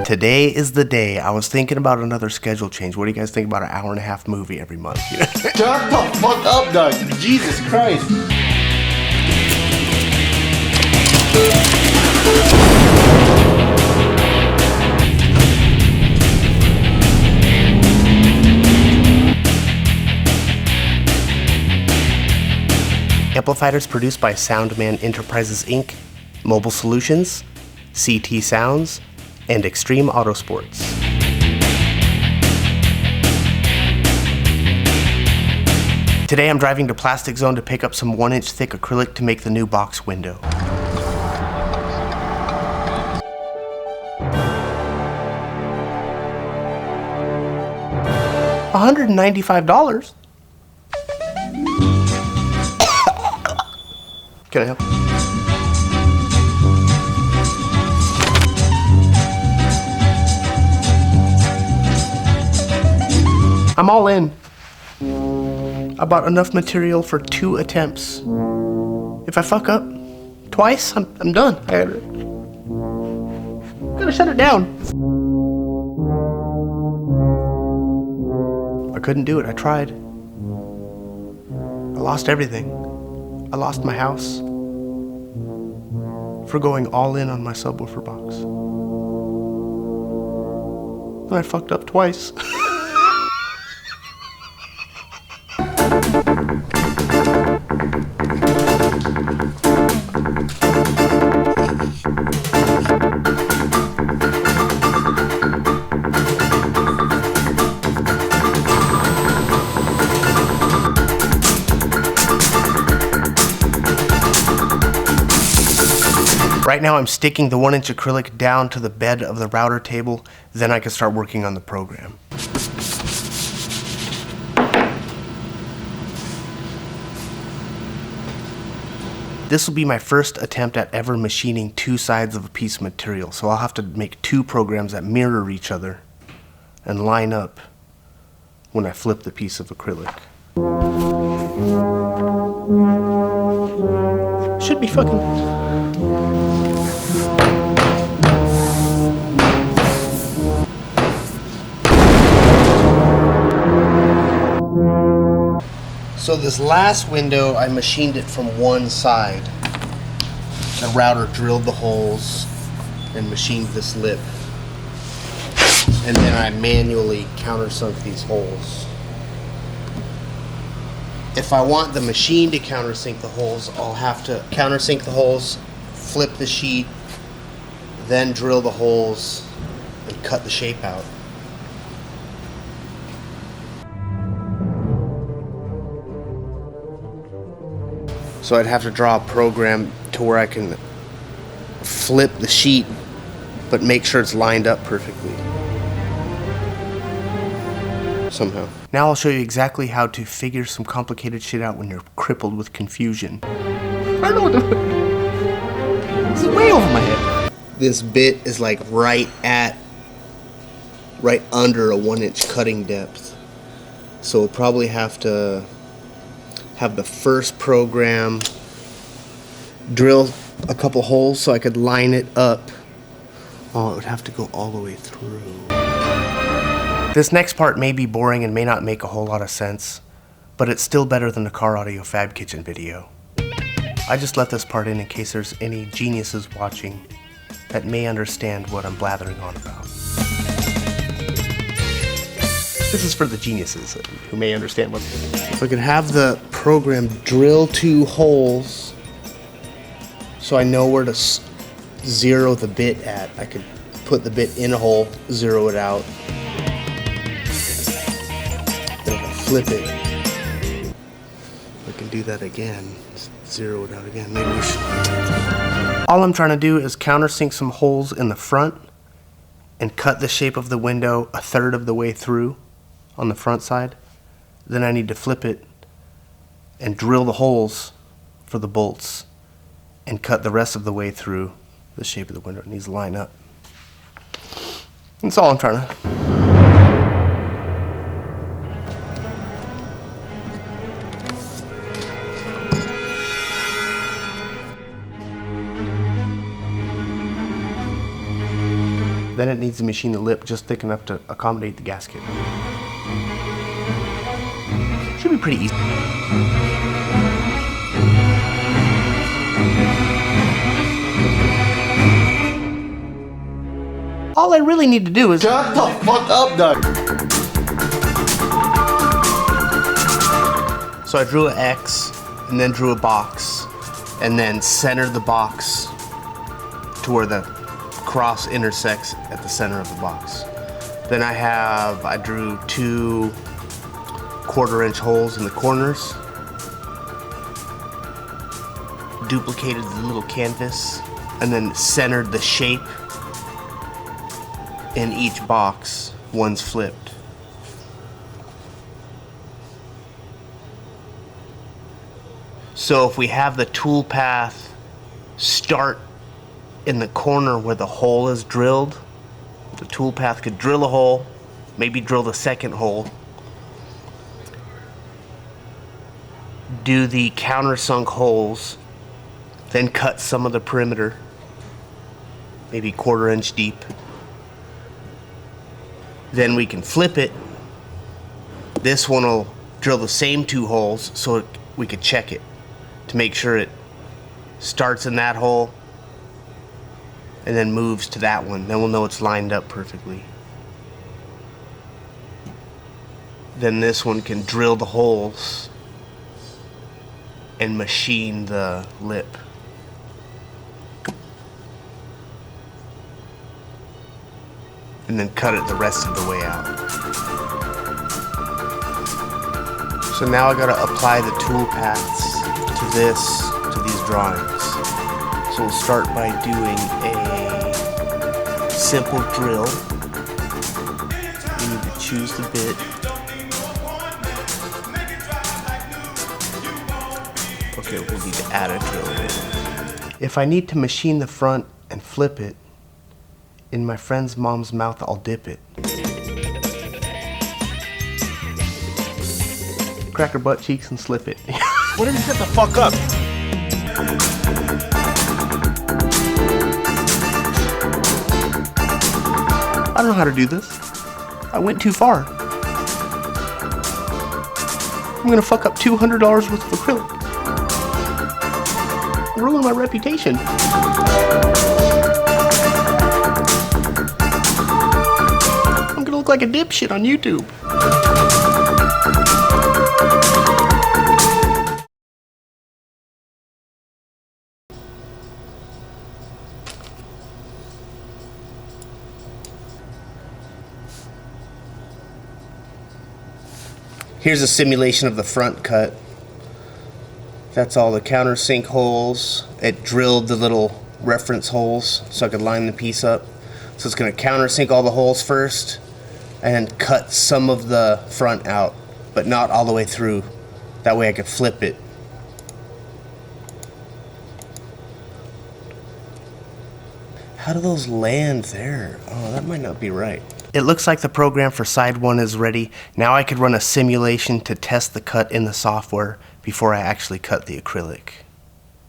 Today is the day. I was thinking about another schedule change. What do you guys think about an hour-and-a-half movie every month? Shut the fuck up, Doug. Jesus Christ. Amplifiers produced by Soundman Enterprises Inc., Mobile Solutions, CT Sounds, and Extreme Autosports. Today I'm driving to Plastic Zone to pick up some 1-inch thick acrylic to make the new box window. $195? Can I help? I'm all in. I bought enough material for 2 attempts. If I fuck up twice, I'm done. I gotta shut it down. I couldn't do it. I tried. I lost everything. I lost my house for going all in on my subwoofer box. And I fucked up twice. Right now I'm sticking the 1-inch acrylic down to the bed of the router table, then I can start working on the program. This will be my first attempt at ever machining 2 sides of a piece of material, so I'll have to make 2 programs that mirror each other and line up when I flip the piece of acrylic. Should be fucking... So this last window, I machined it from one side. The router drilled the holes and machined this lip. And then I manually countersunk these holes. If I want the machine to countersink the holes, I'll have to countersink the holes, flip the sheet, then drill the holes and cut the shape out. So I'd have to draw a program to where I can flip the sheet, but make sure it's lined up perfectly. Somehow. Now I'll show you exactly how to figure some complicated shit out when you're crippled with confusion. I don't know what the... This is way over my head. This bit is like right under a 1-inch cutting depth. So we'll probably have to have the first program drill a couple holes so I could line it up. Oh, it would have to go all the way through. This next part may be boring and may not make a whole lot of sense, but it's still better than the Car Audio Fab Kitchen video. I just left this part in case there's any geniuses watching that may understand what I'm blathering on about. This is for the geniuses who may understand what... So I can have the program drill 2 holes so I know where to zero the bit at. I could put the bit in a hole, zero it out. Then if I flip it, I can do that again. Zero it out again. Maybe we should... All I'm trying to do is countersink some holes in the front and cut the shape of the window 1/3 of the way through on the front side. Then I need to flip it and drill the holes for the bolts and cut the rest of the way through the shape of the window. It needs to line up. That's all I'm trying to... Then it needs to machine the lip just thick enough to accommodate the gasket. Should be pretty easy. All I really need to do is... Shut the fuck up, Doug. So I drew an X, and then drew a box, and then centered the box to where the cross intersects at the center of the box. Then I drew 2 1/4-inch holes in the corners, duplicated the little canvas, and then centered the shape in each box. One's flipped. So if we have the tool path start in the corner where the hole is drilled, the tool path could drill a hole, maybe drill the second hole, do the countersunk holes, then cut some of the perimeter, maybe 1/4-inch deep. Then we can flip it. This one will drill the same 2 holes so we could check it to make sure it starts in that hole and then moves to that one. Then we'll know it's lined up perfectly. Then this one can drill the holes and machine the lip. And then cut it the rest of the way out. So now I gotta apply the tool paths to these drawings. So we'll start by doing a simple drill. You need to choose the bit. Okay, we'll need to add a drill bit. If I need to machine the front and flip it, in my friend's mom's mouth, I'll dip it. Crack her butt cheeks and slip it. What if you shut the fuck up? I don't know how to do this. I went too far. I'm gonna fuck up $200 worth of acrylic. Ruin my reputation. I'm gonna look like a dipshit on YouTube. Here's a simulation of the front cut. That's all the countersink holes. It drilled the little reference holes so I could line the piece up. So it's going to countersink all the holes first and cut some of the front out, but not all the way through. That way I could flip it. How do those land there? Oh, that might not be right. It looks like the program for side 1 is ready. Now I could run a simulation to test the cut in the software before I actually cut the acrylic.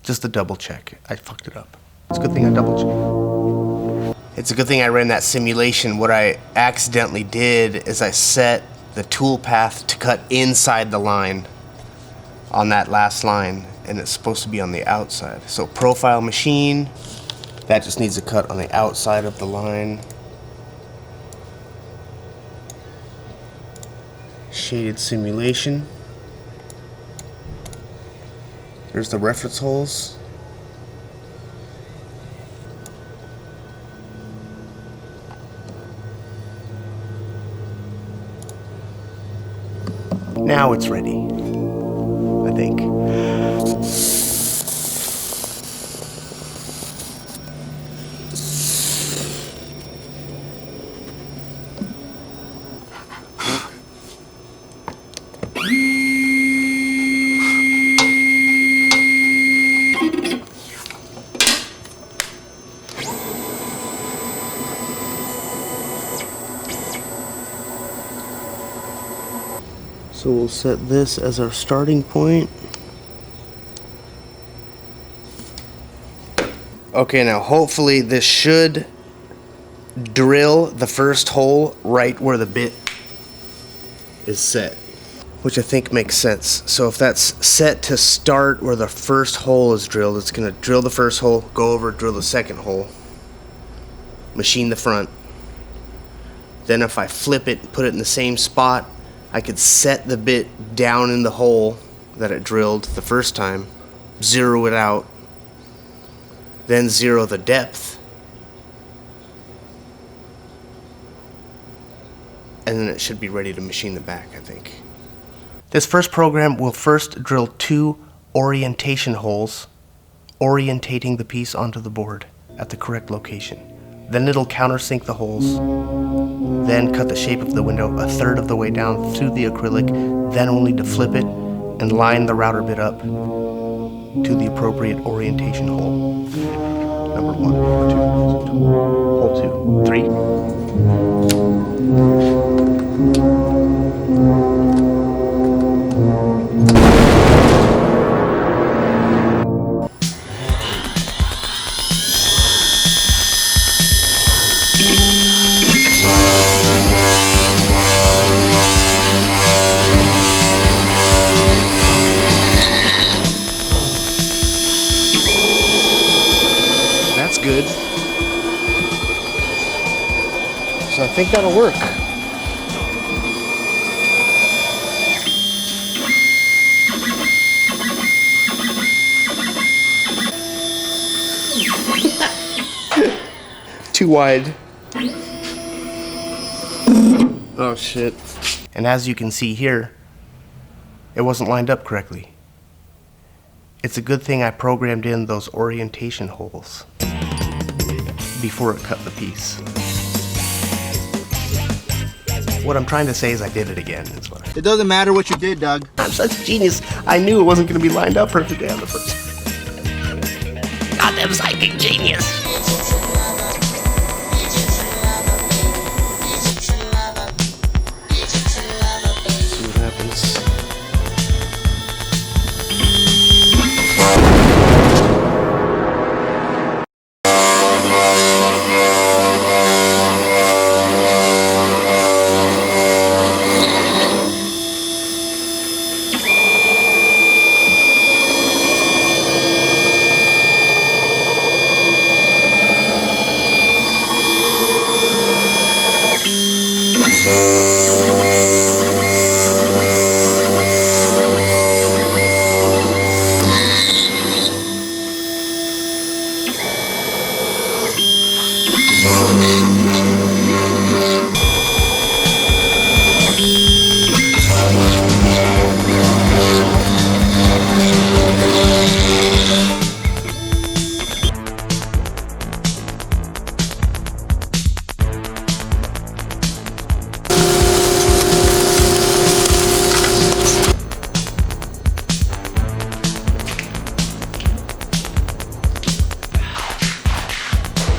Just to double check. I fucked it up. It's a good thing I double checked. It's a good thing I ran that simulation. What I accidentally did is I set the tool path to cut inside the line on that last line, and it's supposed to be on the outside. So profile machine, that just needs to cut on the outside of the line. Shaded simulation. There's the reference holes. Now it's ready, I think. So we'll set this as our starting point. Okay, now hopefully this should drill the first hole right where the bit is set, which I think makes sense. So if that's set to start where the first hole is drilled, it's going to drill the first hole, go over, drill the second hole, machine the front. Then if I flip it and put it in the same spot, I could set the bit down in the hole that it drilled the first time, zero it out, then zero the depth, and then it should be ready to machine the back, I think. This first program will first drill 2 orientation holes, orientating the piece onto the board at the correct location. Then it'll countersink the holes, then cut the shape of the window a third of the way down through the acrylic, then only to flip it and line the router bit up to the appropriate orientation hole. Number 1, 2, hole 2, 3. That's good. So I think that'll work. Too wide. Oh shit. And as you can see here, it wasn't lined up correctly. It's a good thing I programmed in those orientation holes before it cut the piece. What I'm trying to say is I did it again. Is what It doesn't matter what you did, Doug. I'm such a genius. I knew it wasn't going to be lined up perfectly on the first. Goddamn psychic genius. See what happens.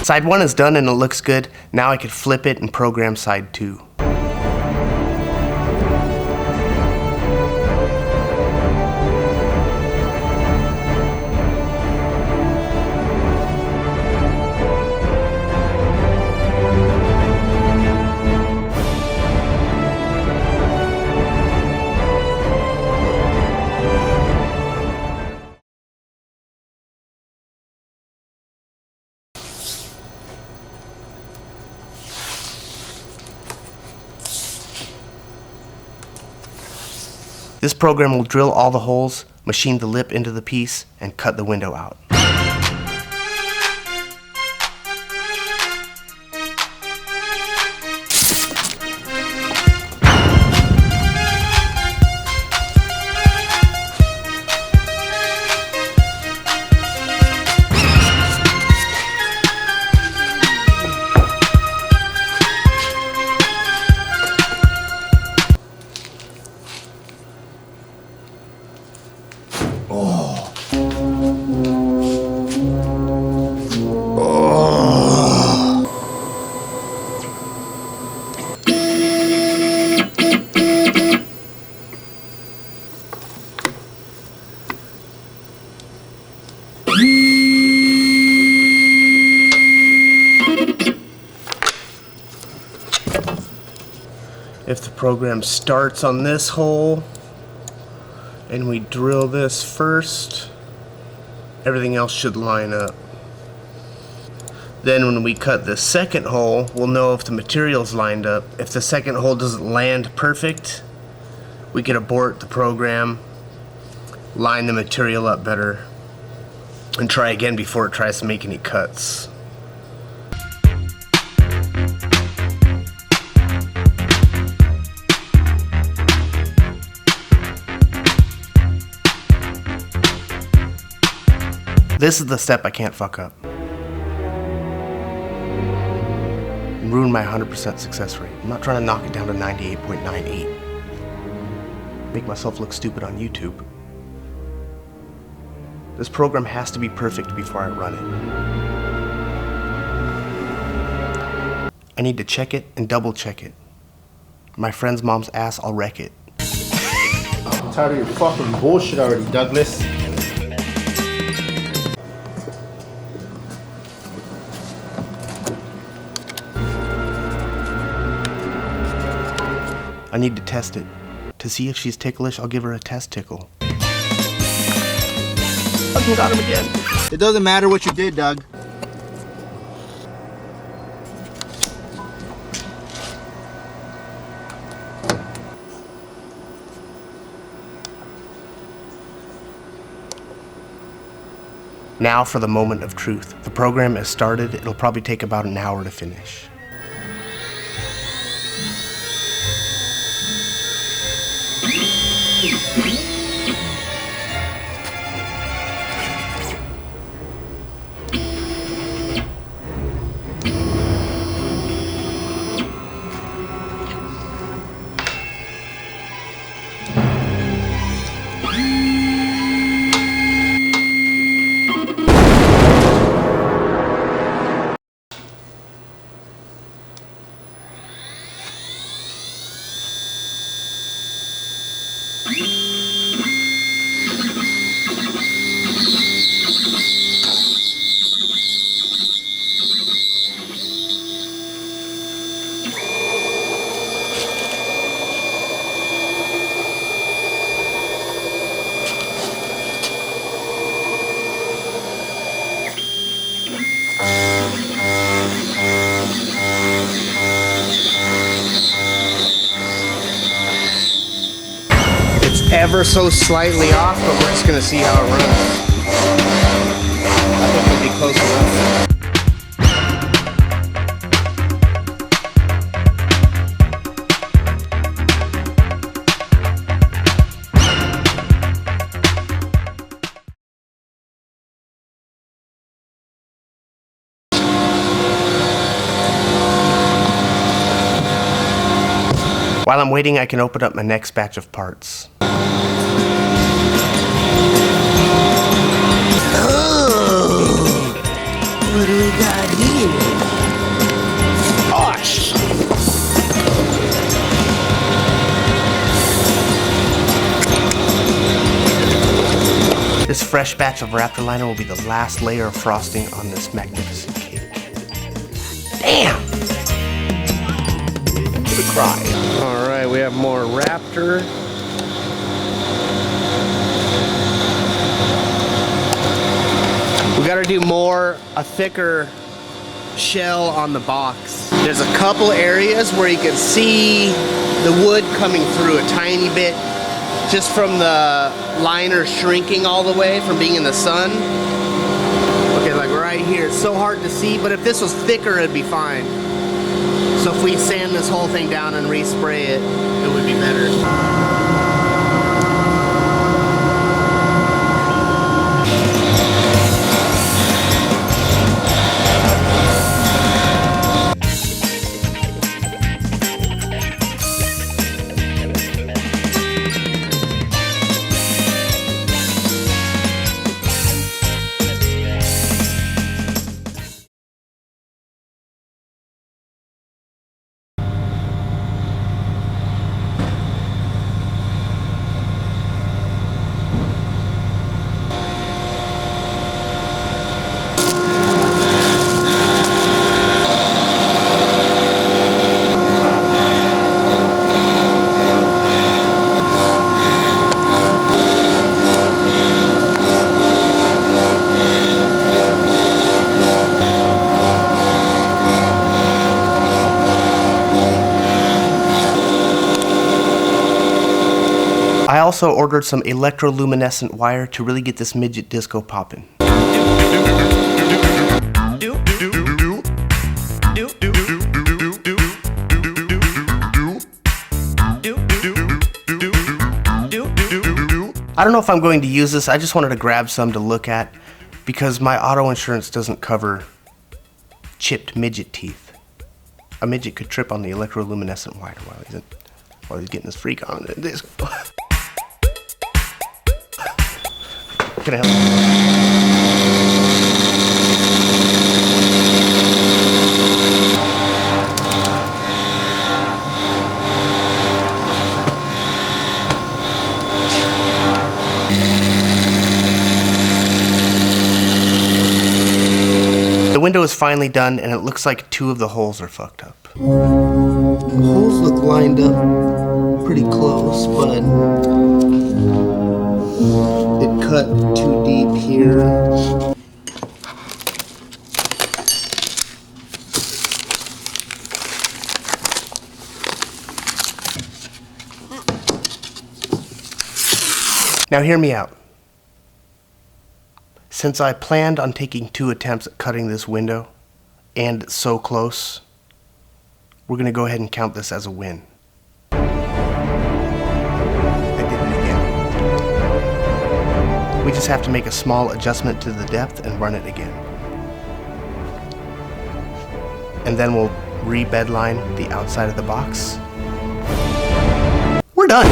Side 1 is done and it looks good. Now I could flip it and program side 2. This program will drill all the holes, machine the lip into the piece, and cut the window out. If the program starts on this hole and we drill this first, everything else should line up. Then when we cut the second hole, we'll know if the material's lined up. If the second hole doesn't land perfect, we can abort the program, line the material up better, and try again before it tries to make any cuts. This is the step I can't fuck up and ruin my 100% success rate. I'm not trying to knock it down to 98.98. Make myself look stupid on YouTube. This program has to be perfect before I run it. I need to check it and double check it. My friend's mom's ass, I'll wreck it. I'm tired of your fucking bullshit already, Douglas. I need to test it. To see if she's ticklish, I'll give her a test tickle. Fucking got him again. It doesn't matter what you did, Doug. Now for the moment of truth. The program has started. It'll probably take about an hour to finish. Ever so slightly off, but we're just gonna see how it runs. I think it'll be close enough. While I'm waiting, I can open up my next batch of parts. What do we got here? Gosh! This fresh batch of Raptor liner will be the last layer of frosting on this magnificent cake. Damn! I'm gonna cry. Alright, we have more Raptor. We gotta do a thicker shell on the box. There's a couple areas where you can see the wood coming through a tiny bit just from the liner shrinking all the way from being in the sun. Okay, like right here, it's so hard to see, but if this was thicker, it'd be fine. So if we sand this whole thing down and respray it, it would be better. also ordered some electroluminescent wire to really get this midget disco popping. I don't know if I'm going to use this. I just wanted to grab some to look at because my auto insurance doesn't cover chipped midget teeth. A midget could trip on the electroluminescent wire while he's getting his freak on. This. Can I help? The window is finally done, and it looks like 2 of the holes are fucked up. The holes look lined up pretty close, but it cut too deep here. Now hear me out. Since I planned on taking 2 attempts at cutting this window, and it's so close, we're going to go ahead and count this as a win. I did it again. We just have to make a small adjustment to the depth and run it again. And then we'll re-bedline the outside of the box. We're done!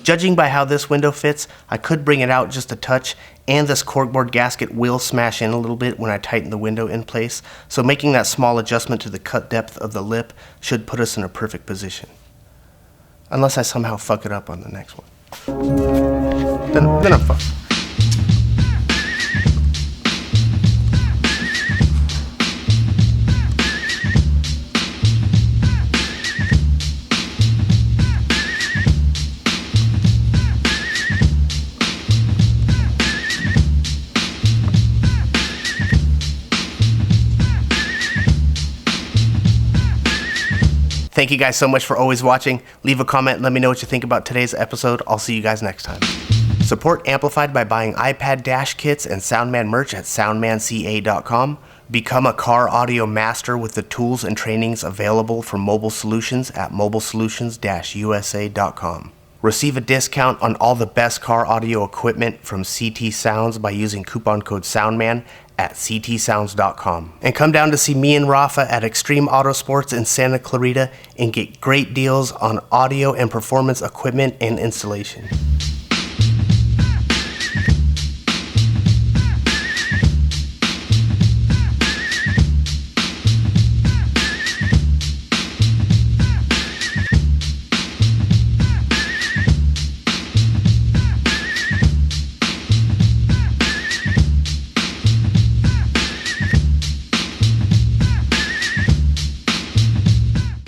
Judging by how this window fits, I could bring it out just a touch, and this corkboard gasket will smash in a little bit when I tighten the window in place, so making that small adjustment to the cut depth of the lip should put us in a perfect position. Unless I somehow fuck it up on the next one. Then I'm fucked. Thank you guys so much for always watching. Leave a comment and let me know what you think about today's episode. I'll see you guys next time. Support Amplified by buying iPad dash kits and Soundman merch at soundmanca.com. Become a car audio master with the tools and trainings available from Mobile Solutions at mobilesolutions-usa.com. Receive a discount on all the best car audio equipment from CT Sounds by using coupon code SOUNDMAN at ctsounds.com. And come down to see me and Rafa at Extreme Auto Sports in Santa Clarita and get great deals on audio and performance equipment and installation.